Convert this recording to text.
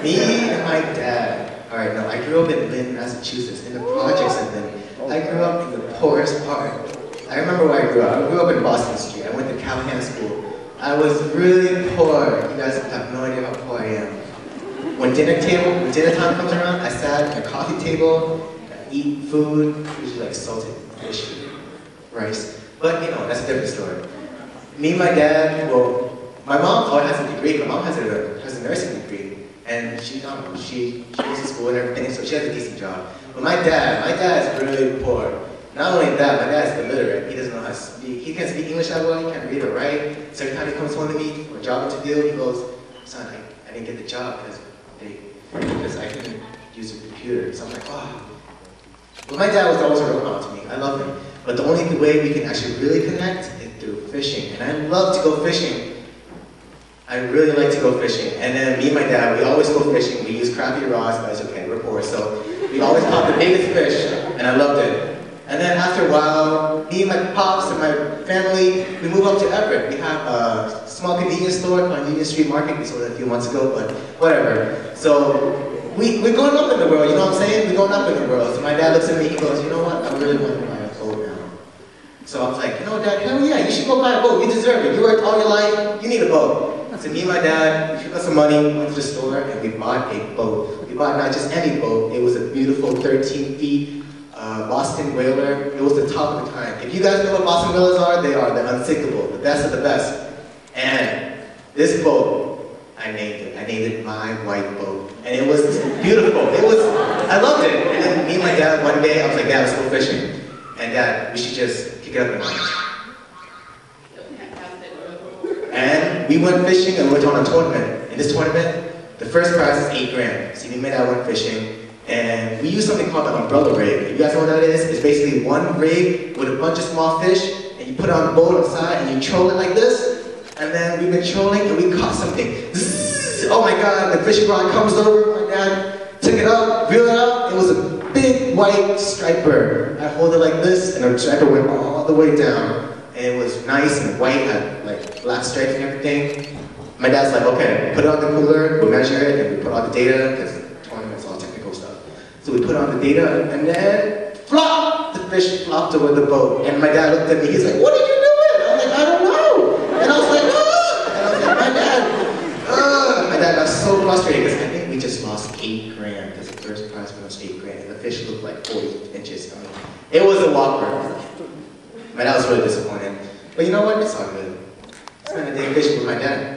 Me and my dad. Alright, no, I grew up in Lynn, Massachusetts, in the projects of Lynn. I grew up in the poorest part. I remember where I grew up. I grew up in Boston Street. I went to Callahan School. I was really poor. You guys have no idea how poor I am. When dinner time comes around, I sat at a coffee table, I eat food, usually like salted fish, rice. But you know, that's a different story. Me and my dad, well, my mom has a degree. My mom has a nursing degree, and she goes to school and everything, so she has a decent job. But my dad's really poor. Not only that, my dad's illiterate. He doesn't know how to speak. He can't speak English that well. He can't read or write. So every time he comes home to me for a job interview, he goes, "Son, I didn't get the job because I couldn't use a computer." So I'm like, oh. Well, my dad was always a role model to me. I love him. But the only way we can actually really connect is through fishing. And I love to go fishing. I really like to go fishing. And then me and my dad, we always go fishing. We use crappy rods, but it's okay, we're poor. So we always caught the biggest fish, and I loved it. And then after a while, me and my pops and my family, we moved up to Everett. We have a small convenience store on Union Street Market. We sold it a few months ago, but whatever. So we're going up in the world, you know what I'm saying? We're going up in the world. So my dad looks at me, he goes, "You know what? I really want to buy a boat now." So I was like, "You know, Dad, hell yeah, you should go buy a boat. You deserve it. You worked all your life. You need a boat." So me and my dad, we took out some money, went to the store, and we bought a boat. We bought not just any boat. It was a beautiful 13 feet Boston Whaler. It was the top of the time. If you guys know what Boston Whalers are, they are. They're unsinkable. The best of the best. And this boat, I named it. I named it My White Boat. And it was beautiful. I loved it. And then me and my dad, one day, I was like, "Dad, let's go fishing." And Dad, we should just kick it up a notch. And we went fishing and we went on a tournament. In this tournament, the first prize is $8 grand. So me and my dad went fishing. And we use something called the umbrella rig. You guys know what that is? It's basically one rig with a bunch of small fish, and you put it on the boat outside, and you troll it like this. And then we've been trolling, and we caught something. Zzz, oh my God, the fishing rod comes over, my dad took it up, reeled it up. It was a big white striper. I hold it like this, and the striper went all the way down. And it was nice and white, had like black stripes and everything. My dad's like, "Okay, put it on the cooler, we'll measure it, and we put all the data, because tournament's all technical stuff." So we put on the data, and then, flop! The fish flopped over the boat. And my dad looked at me, he's like, "What did you do it?" I was like, "I don't know." And I was like, "Ah!" And I was like, my dad got so frustrated, because I think we just lost $8 grand, because the first prize was $8 grand, and the fish looked like 40 inches. I mean, it was a whopper. My dad was really disappointed. But you know what? It's all good. I spent a day fishing with my dad.